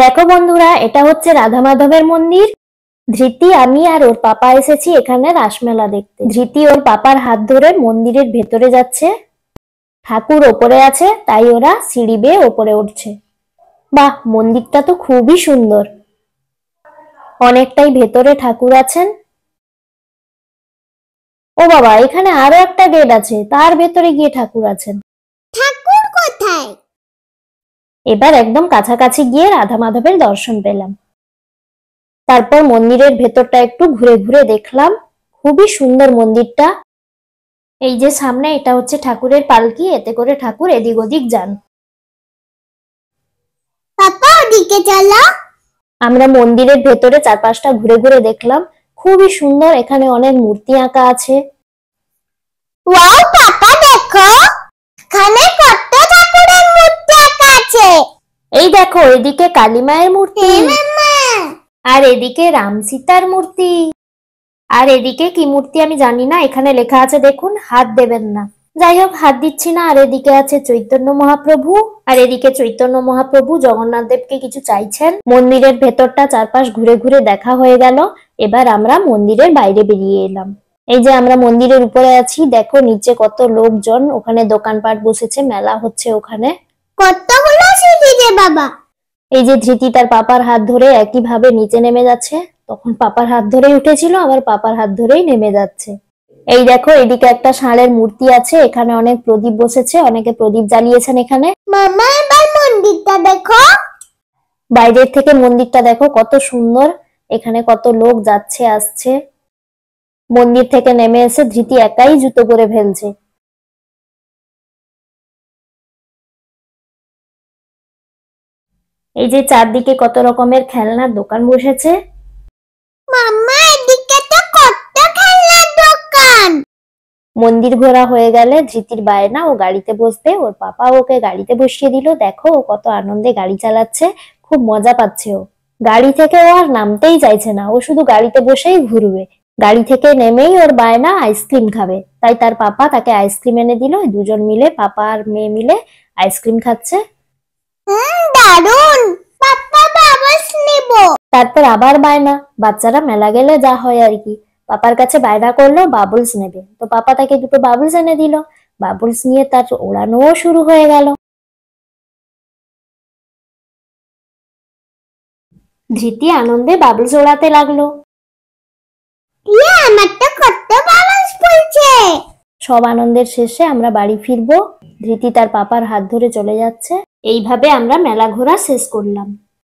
দেখো বন্ধুরা, এটা হচ্ছে রাধা মাধবের মন্দির। ধৃতি, আমি আর ওর পাপা এসেছি এখানে রাসমেলা দেখতে। ধৃতি ওর পাপার হাত ধরে মন্দিরের ভেতরে যাচ্ছে। ঠাকুর ওপরে আছে, তাই ওরা সিঁড়ি বেয়ে ওপরে উঠছে। বাহ, মন্দিরটা তো খুবই সুন্দর। অনেকটাই ভেতরে ঠাকুর আছেন। ও বাবা, এখানে আরো একটা গেট আছে, তার ভেতরে গিয়ে ঠাকুর আছেন। ঠাকুর কোথায়? এবার একদম কাছাকাছি গিয়ে রাধা মাধবের দর্শন পেলাম। তারপর মন্দিরের ভেতরটা একটু ঘুরে ঘুরে দেখলাম। খুবই সুন্দর মন্দিরটা। এই যে সামনে, এটা হচ্ছে ঠাকুরের পালকি, এতে করে ঠাকুর এদিক ওদিক যান। পাপা ওদিকে চলো। আমরা মন্দিরের ভেতরে চারপাশটা ঘুরে ঘুরে দেখলাম। খুবই সুন্দর, এখানে অনেক মূর্তি আঁকা আছে। ওয়াও পাপা দেখো, এখানে কত ঠাকুরের মূর্তি আঁকা আছে। এই দেখো, এদিকে কালী মায়ের মূর্তি, মাম্মা, আর এদিকে রাম সীতার মূর্তি, আর এদিকে কি মূর্তি আমি জানি না। এখানে লেখা আছে দেখুন, হাত দেবেন না। যাই হোক, হাত দিচ্ছি না। আর এদিকে আছে চৈতন্য মহাপ্রভু, আর এদিকে চৈতন্য মহাপ্রভু জগন্নাথ দেবকে কিছু চাইছেন। মন্দিরের ভেতরটা চারপাশ ঘুরে ঘুরে দেখা হয়ে গেল। এবার আমরা মন্দিরের বাইরে বেরিয়ে এলাম। এই যে আমরা মন্দিরের উপরে আছি, দেখো নিচে কত লোকজন, ওখানে দোকানপাট বসেছে, মেলা হচ্ছে ওখানে। কতগুলো সিঁড়ি রে বাবা। এই যে ধৃতি তার পাপার হাত ধরে একই ভাবে নিচে নেমে যাচ্ছে। তখন পাপার হাত ধরেই উঠেছিল, আবার পাপার হাত ধরেই নেমে যাচ্ছে। এই দেখো, এদিকে একটা ষাঁড়ের মূর্তি আছে, এখানে অনেক প্রদীপ বসেছে, অনেকে প্রদীপ জ্বালিয়েছেন এখানে। মামা এবার মন্দিরটা দেখো। বাইরের থেকে মন্দিরটা দেখো কত সুন্দর। এখানে কত লোক যাচ্ছে আসছে। মন্দির থেকে নেমে এসে ধৃতি একাই জুতো করে ফেলছে। এই যে চারদিকে কত রকমের খেলনার দোকান বসেছে। মাম্মা এদিকে তো কত খেলনার দোকান। মন্দির ঘোরা হয়ে গেলে ধৃতির বায়না, ও গাড়িতে বসবে। ওর পাপা ওকে গাড়িতে বসিয়ে দিল। দেখো ও কত আনন্দে গাড়ি চালাচ্ছে, খুব মজা পাচ্ছে ও। গাড়ি থেকে ও আর নামতেই চাইছে না, ও শুধু গাড়িতে বসেই ঘুরবে। গাড়ি থেকে নেমেই ওর বায়না আইসক্রিম খাবে, তাই তার পাপা তাকে আইসক্রিম এনে দিল। দুজন মিলে, পাপা আর মেয়ে মিলে আইসক্রিম খাচ্ছে। দারুন, পাপা বাবাস নেব। তারপর আবার বায়না, বাচ্চারা মেলা গেলে যা হয় আর কি। পাপার কাছে বায়না করলো বাবলস নেবে, তো পাপা তাকে দুটো বাবলস এনে দিল। বাবলস নিয়ে তার ওড়ানোও শুরু হয়ে গেল। ধৃতি আনন্দে বাবলস ওড়াতে লাগলো। আমার তো কত বাবাস বলছে। সব আনন্দের শেষে আমরা বাড়ি ফিরবো। ধৃতি তার পাপার হাত ধরে চলে যাচ্ছে। এইভাবে আমরা মেলা ঘোরা শেষ করলাম।